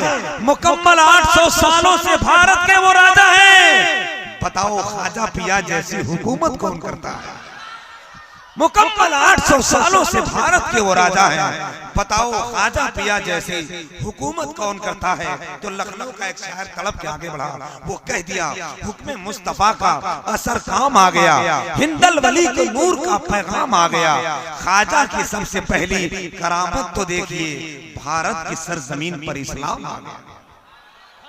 है, मुकम्मल 800 सालों से भारत के वो राजा हैं। बताओ ख्वाजा पिया जैसी हुकूमत कौन करता है? मुकम्मल 800 सालों से भारत के वो राजा हैं। बताओ ख्वाजा पिया जैसी हुकूमत कौन करता है? तो लखनऊ का एक शायर तड़प के आगे बढ़ा, वो कह दिया हुक्म मुस्तफा का असर काम आ गया, हिंदल वली को नूर का पैगाम आ गया। ख्वाजा की सबसे पहली करामत तो देखिए, भारत की सरजमीन पर इस्लाम आ गया।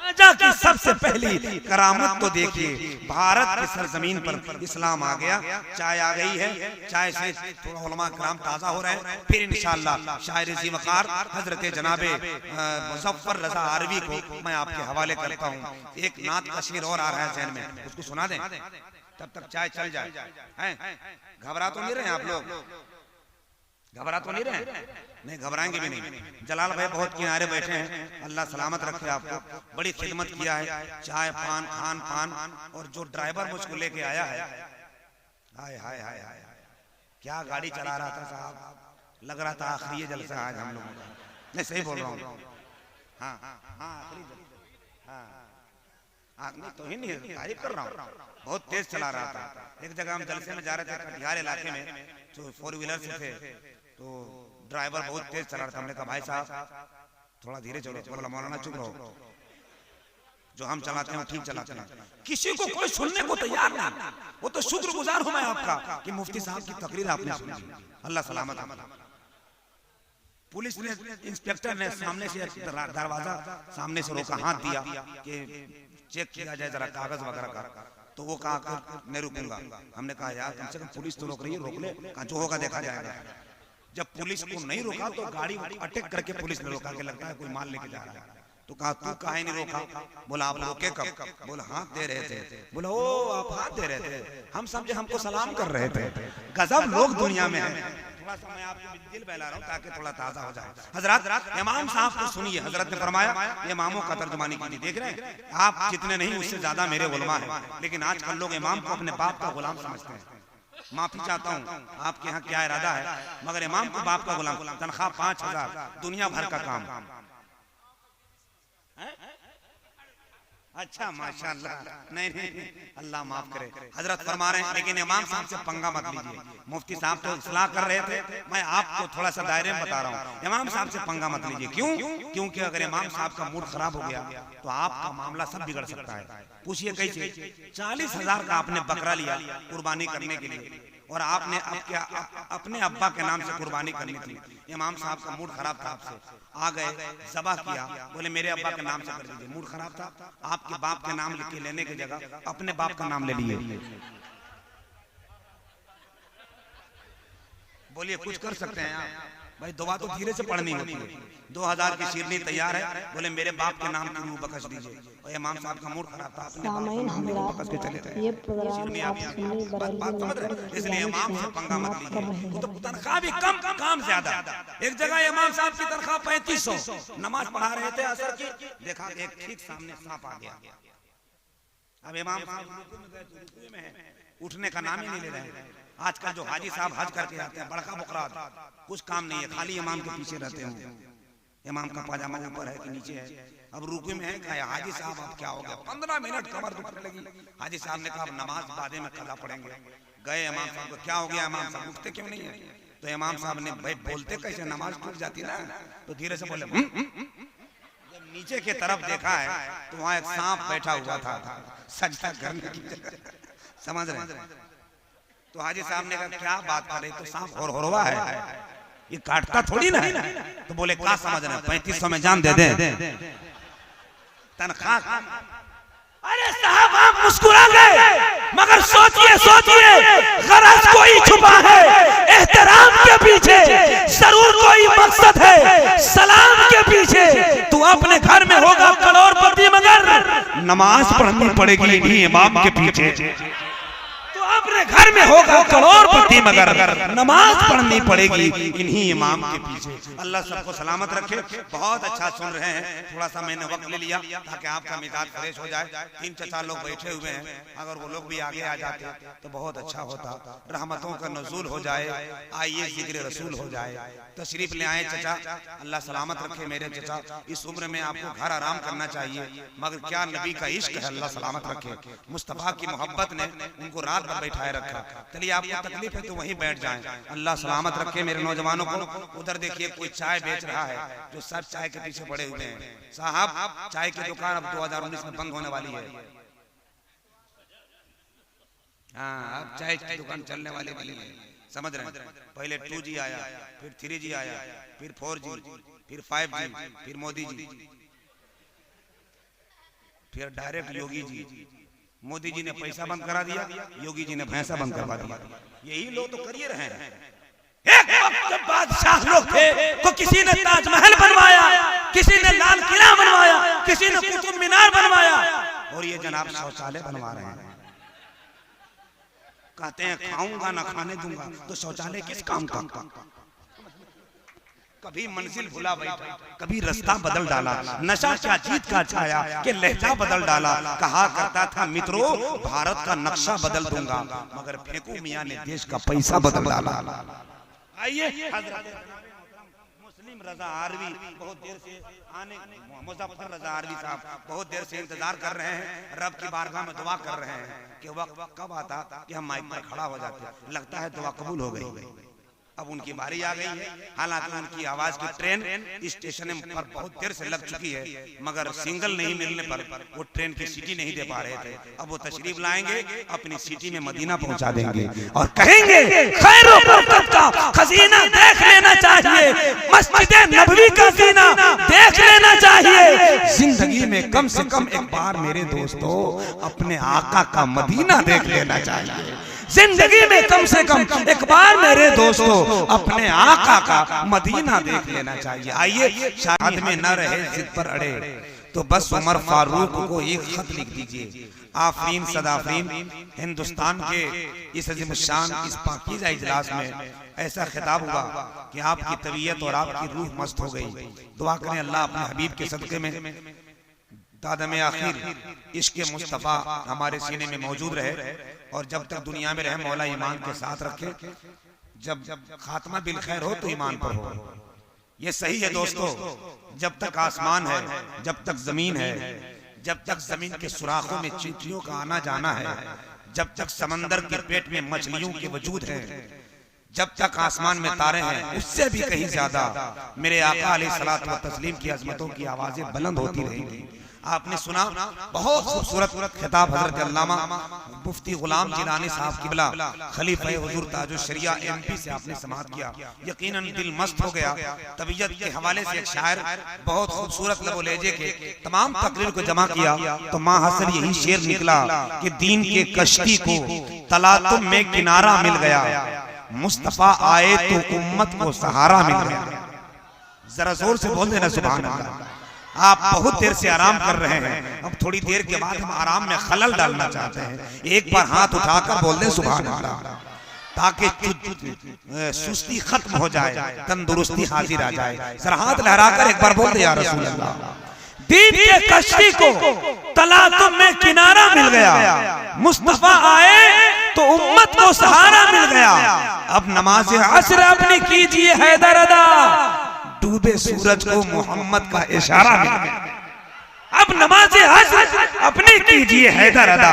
ख्वाजा की सबसे पहली करामत तो देखिए, भारत की सरजमीन पर इस्लाम आ गया। चाय आ गई है, चाय से थोड़ा उलमा कराम ताजा हो रहे हैं। फिर इंशाअल्लाह शायर ज़ीवकार हजरत जनाबे मुज़फ्फर रज़ा आरवी को मैं आपके हवाले करता हूँ। एक नात का शेर और आ रहा है ज़हन में, उसको सुना दें तब तक चाय चल जाए। घबरा तो नहीं रहे आप लोग? घबरा तो नहीं रहे? नहीं घबराएंगे भी नहीं। जलाल भाई बहुत किनारे बैठे हैं, अल्लाह सलामत रखे आपको। बड़ी खिदमत किया है, चाय पान खान पान। और जो ड्राइवर मुझको लेके आया है, हाय हाय हाय हाय, क्या गाड़ी चला रहा था साहब, लग रहा था आखिरी जलसा आज हम लोगों का। नहीं सही बोल रहा हूँ, हाँ हाँ हाँ, नहीं तो ही नहीं तारीफ कर रहा हूँ, बहुत तेज चला रहा था। एक जगह हम जलसे में जा रहे थे कटिहार इलाके में, जो 4 व्हीलर से थे, तो ड्राइवर बहुत तेज चला रहा था। हमने कहा भाई साहब थोड़ा धीरे चलो। बोला मौलाना चुप रहो, जो हम चलाते हैं ठीक चलाते हैं। किसी को कोई सुनने को तैयार नहीं। वो तो शुक्रगुजार हूं मैं आपका कि मुफ्ती साहब की तकरीर आपने सुनी, अल्लाह सलामत है। पुलिस ने, इंस्पेक्टर ने सामने से दरवाजा सामने से रोका, हाथ दिया कि चेक किया जाए जरा कागज वगैरह का। तो वो कहा मैं रुकूंगा। हमने कहा यार कम से कम पुलिस तो रोक रही है, रोक ले, कहा जो होगा देखा जाएगा। जब पुलिस को नहीं रोका तो गाड़ी अटैक करके पुलिस ने रोका के लगता है कोई माल लेके जा रहा है। तो कहा तू काहे नहीं रोका? बोला आप रोके कब? बोला हाथ दे रहे थे। बोला ओ आप हाथ दे रहे थे, हम समझे हमको सलाम कर रहे थे। गजब लोग दुनिया में हैं। थोड़ा सा मैं आपको दिल बहला रहा हूँ ताकि थोड़ा ताजा हो जाए। हजरत इमाम साहब को सुनिए, हजरत ने फरमाया, इमामों का तर्जुमानी कीजिए। देख रहे हैं आप जितने नहीं उससे ज्यादा मेरे उलमा है, लेकिन आजकल लोग इमाम को अपने बाप का गुलाम समझते हैं। माफी चाहता हूँ, आपके यहाँ क्या इरादा है, मगर इमाम को बाप का गुलाम, तनख्वाह 5000, दुनिया भर का काम। अच्छा माशाअल्लाह, नहीं अल्लाह माफ करे। हजरत फरमा रहे हैं लेकिन इमाम साहब से पंगा मत लीजिए। मुफ्ती साहब तो इस्लाह कर रहे थे, मैं आपको थोड़ा सा दायरे में बता रहा हूँ। इमाम साहब से पंगा मत लीजिए। क्यों? क्योंकि अगर इमाम साहब का मूड खराब हो गया तो आपका मामला सब बिगड़ सकता है। पूछिए कैसे? 40,000 का आपने बकरा लिया कुर्बानी करने के लिए, और आपने अपने अब्बा के नाम से कुर्बानी करनी थी। इमाम साहब का मूड खराब था, आपसे आ गए ज़बह किया, बोले मेरे अब्बा के नाम से कर दीजिए। मूड खराब था, आपके बाप के नाम लिख के लेने की जगह अपने बाप का नाम ले लिए। बोलिए कुछ कर सकते हैं आप? भाई दुआ तो धीरे से पढ़नी होती है। 2000 की शीरनी तैयार है, बोले मेरे बाप के नाम की रूह बख्श दीजिए। और इमाम साहब का मूड खराब था, अपने बाप का नाम लेके बख्श के चले थे। इसलिए इमाम से पंगा मत लीजिए। तो तनख्वाह भी कम, काम ज्यादा। एक जगह इमाम साहब की तनख्वाह 3500, नमाज पढ़ा रहे थे असर की, देखा एक ठीक सामने सांप आ गया। अब इमाम साहब में उठने का नाम ही नहीं ले रहे हैं। आजकल जो हाजी साहब हज करके आते हैं, बड़का बुकरा कुछ काम नहीं है, खाली इमाम के पीछे रहते हैं। इमाम का पाजामा ऊपर है कि नीचे है, अब रुकू में है। कहा हाजी साहब अब क्या हो गया? 15 मिनट कमर दुखने लगी। हाजी साहब ने कहा नमाज बादे में कदा पढ़ेंगे। गए इमाम साहब को, क्या हो गया इमाम साहब, उठते क्यों नहीं है? तो इमाम साहब ने, भाई बोलते कैसे, नमाज टूट जाती ना, तो धीरे से बोले। जब नीचे की तरफ देखा है तो वहाँ एक सांप बैठा हुआ था सजदा करने की जगह, समझ रहे हैं? तो हाजी साहब ने कहा क्या बात कर रहे? तो सांप होरवा है, ये काटता थोड़ी ना है। तो बोले क्या समझ रहे हैं, 3500 में जान दे दे तनख्वाह। अरे साहब आप मुस्कुरा गए, मगर सोचिए सोचिए, गरज कोई छुपा है एहतराम के पीछे, जरूर कोई मकसद है सलाम के पीछे। तू अपने घर में होगा करोड़पति, मगर नमाज पढ़नी पड़ेगी इमाम के पीछे। अपने अपने घर में होगा करोड़पति, मगर नमाज पढ़नी पड़ेगी इन्हीं इमाम के पीछे। अल्लाह सबको सलामत रखे। बहुत अच्छा सुन रहे हैं, थोड़ा सा मैंने वक्त ले लिया ताकि आपका मिजाज फ्रेश हो जाए। 3-4 लोग बैठे हुए हैं, अगर वो लोग भी आगे आ जाते तो बहुत अच्छा होता, रहमतों का नज़ूल हो जाए, आइए जिक्र रसूल हो जाए। तशरीफ ले आए चचा, अल्लाह सलामत रखे मेरे चचा। इस उम्र में आपको घर आराम करना चाहिए, मगर क्या नबी का इश्क है, अल्लाह सलामत रखे। मुस्तफा की मोहब्बत ने उनको रात भर बैठाए रखा। चलिए आपको तकलीफ है तो वहीं बैठ जाएं, अल्लाह सलामत रखे मेरे नौजवानों को। उधर देखिए कोई चाय बेच रहा है, जो सब चाय के पीछे पड़े हुए हैं। साहब चाय की दुकान अब 2019 में बंद होने वाली है। हाँ, अब चाय की दुकान चलने वाली है, समझ रहे हैं। पहले 2G आया, फिर 3G आया, फिर 4G, फिर 5G, फिर मोदी जी, फिर डायरेक्ट योगी जी। मोदी जी ने पैसा बंद करा दिया, योगी जी ने भैंसा बंद करवा दिया। यही लोग तो करिए रहे हैं। एक वक्त जब बादशाह लोग थे तो किसी ने ताजमहल बनवाया, किसी ने लाल किला बनवाया, किसी ने कुतुब मीनार बनवाया, और ये जनाब शौचालय बनवा रहे हैं। कहते हैं खाऊंगा ना खाने दूंगा, तो शौचालय किस काम का? कभी मंजिल भुला बैठा, कभी रास्ता बदल डाला, नशा क्या जीत का छाया कि लहजा बदल डाला। कहा करता था मित्रों भारत का नक्शा बदल दूंगा, मगर फेंकू मियां ने देश का पैसा बदल डाला। आइए मुस्लिम रजा आरवी बहुत देर से आने, मुजफ्फर रजा आरवी साहब बहुत देर से इंतजार कर रहे हैं, रब की बारगाह में दुआ कर रहे हैं कि वक्त कब आता कि हम माइक पर खड़ा हो जाते। लगता है दुआ कबूल हो गई, अब उनकी बारी आ गई है। हालांकि उनकी आवाज की ट्रेन स्टेशन पर बहुत देर से लग चुकी है, मगर सिंगल नहीं मिलने पर वो ट्रेन की सीटी नहीं दे पा रहे थे। अब वो तशरीफ लाएंगे, अपनी सीटी में मदीना पहुंचा देंगे और कहेंगे खैर बरकत का खजीना देख लेना चाहिए, मस्जिद नबवी का सीना देख लेना चाहिए। जिंदगी में कम से कम एक बार मेरे दोस्तों अपने आका का मदीना देख लेना चाहिए। जिंदगी में कम से कम एक बार मेरे दोस्तों अपने आका का मदीना देख लेना चाहिए। आइए शायद में न रहे जिद पर अड़े तो बस उमर फारूक को एक खत लिख दीजिए। आफरीन सदाफरीन हिंदुस्तान के इस अजीम शान इस पाकीज़ा इजलास में ऐसा खिताब हुआ कि आपकी तबीयत और आपकी रूह मस्त हो गई। दुआ करें अल्लाह अपने हबीब के सदके में दादम आखिर इश्क़ मुस्तफ़ा हमारे सीने में मौजूद रहे, और जब तक दुनिया में रहे मौला ईमान के साथ रखे। जब खात्मा बिल खैर हो तो ईमान पर हो। ये सही है दोस्तों, जब तक आसमान है, जब तक जमीन है, जब तक जमीन के सुराखों में चींटियों का आना जाना है, जब तक समंदर के पेट में मछलियों के वजूद है, जब तक आसमान में तारे हैं, उससे भी कहीं ज्यादा मेरे आका अलैहिस्सलातु व तस्लीम की अजमतों की आवाजें बुलंद होती रहेंगी। आपने सुना बहुत खूबसूरत खिताब हजरत अल्लामा मुफ्ती गुलाम जिलानी साहब किबला खलीफा हुजूर ताजुल शरिया MP से आपने समाअत किया, यकीनन दिल मस्त हो गया। तबीयत के हवाले से एक शायर बहुत खूबसूरत लबो लहजे के तमाम तकरीर को जमा किया तो माँ हसन यही शेर निकला कि दीन के कश्ती को तलातुम में किनारा मिल गया, मुस्तफा आए तो उम्मत को सहारा मिल गया। जरा जोर से बोल देना सुभान अल्लाह। आप बहुत देर से आराम कर रहे हैं, अब थोड़ी देर के बाद हम आराम में खलल डालना चाहते हैं। एक बार हाथ उठाकर बोल दें सुभान अल्लाह, ताकि सुस्ती खत्म हो जाए, तंदुरुस्ती हाजिर आ जाए। सर हाथ लहराकर एक बार बोल दे या रसूल अल्लाह। दीन के कश्ती को तलातुम में किनारा मिल गया, मुस्तफा आए तो उम्मत को सहारा मिल गया। अब नमाज असर अपनी कीजिए हैदर अदा, डूबे सूरज को मोहम्मद का इशारा मिल गया। अब नमाज असर अपनी कीजिए हैदर अदा,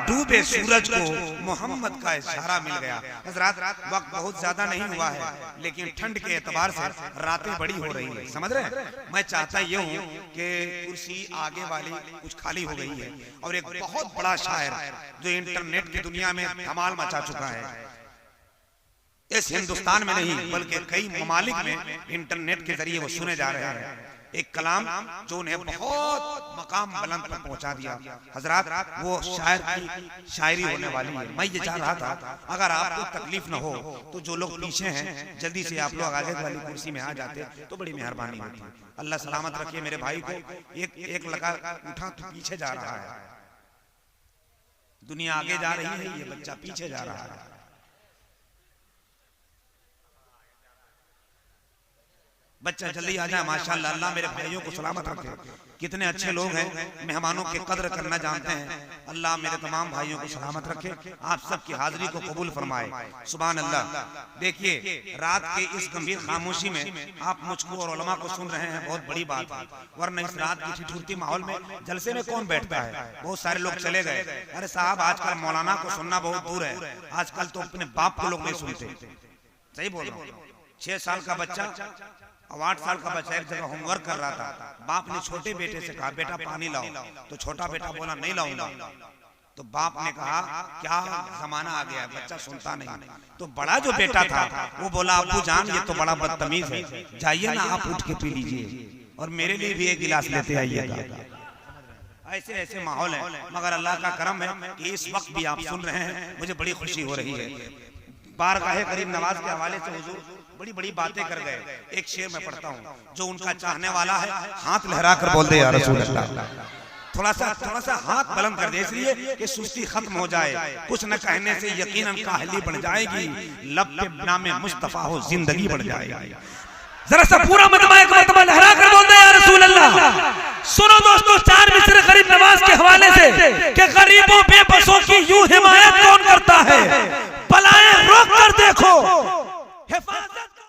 डूबे सूरज को मोहम्मद का इशारा मिल गया। हजरात वक्त बहुत ज्यादा नहीं हुआ है, लेकिन ठंड के एतबार से रातें बड़ी हो रही है, समझ रहे हैं। मैं चाहता ये हूँ कि कुर्सी आगे वाली कुछ खाली हो गई है, और एक बहुत बड़ा शायर जो इंटरनेट की दुनिया में धमाल मचा चुका है, इस हिंदुस्तान में नहीं बल्कि कई ममालिक में इंटरनेट के जरिए वो सुने जा रहे हैं। एक कलाम जो उन्हें बहुत मकाम बुलंद पर पहुंचा दिया। हजरात वो शायर की शायरी होने वाली है। मैं ये चाह रहा था अगर आपको तकलीफ न हो तो जो लोग पीछे हैं जल्दी से आप लोग आगे वाली कुर्सी में आ जाते तो बड़ी मेहरबानी होती। अल्लाह सलामत रखिए मेरे भाई को। एक लगा उठा तो पीछे जा रहा है। दुनिया आगे जा रही है, ये बच्चा पीछे जा रहा है। बच्चा जल्दी आ जाए माशाअल्लाह। अल्लाह मेरे भाइयों को सलामत रखे। कितने अच्छे लोग हैं, मेहमानों की कदर करना जानते हैं। अल्लाह मेरे तमाम भाइयों को सलामत रखे, आप सबकी हाजिरी को कबूल फरमाए। सुभान अल्लाह। देखिए रात के इस गंभीर खामोशी में आप मुझको और उलमा को सुन रहे हैं, बहुत बड़ी बात है। वरना इस रात की ठिठुरती माहौल में जलसे में कौन बैठता है। बहुत सारे लोग चले गए। अरे साहब आजकल मौलाना को सुनना बहुत दूर है, आजकल तो अपने बाप को लोग नहीं सुनते। सही बोल रहा हूँ। 6 साल का बच्चा और 8 साल का बच्चा एक जगह होमवर्क कर रहा था। बाप ने छोटे बेटे से कहा बेटा पानी लाओ, तो छोटा बेटा बोला नहीं लाऊंगा। तो बाप ने कहा क्या जमाना आ गया है, बच्चा सुनता नहीं। तो बड़ा जो बेटा था वो बोला अब्बू जान ये तो बड़ा बदतमीज है, जाइए ना आप उठ के पी लीजिए और मेरे लिए भी एक गिलास लेते आइएगा। ऐसे ऐसे माहौल है, मगर अल्लाह का करम है कि इस वक्त भी आप सुन रहे हैं, मुझे बड़ी खुशी हो रही है। बारगाह करीम नवाज के हवाले से हुजूर बड़ी बड़ी बातें कर गए। एक शेर में पढ़ता हूँ, जो उनका चाहने वाला है हाथ लहरा कर बोल दे या रसूल अल्लाह। थोड़ा सा हाथ बुलंद कर दे, इसलिए कि सुस्ती खत्म हो जाए। कुछ न कहने से यकीनन काहली बढ़ जाएगी, लब पे नामे मुस्तफा हो जिंदगी बढ़ जाएगी। जरा सा पूरा मजमा एक मरतबा लहरा कर बोल दे या रसूल अल्लाह। सुनो दोस्तों 4 मिसरे गरीब नवाज के हवाले से कि गरीबों बेबसों की यूं हिमायत कौन करता है, बलाएं रोक कर देखो, हिफाजत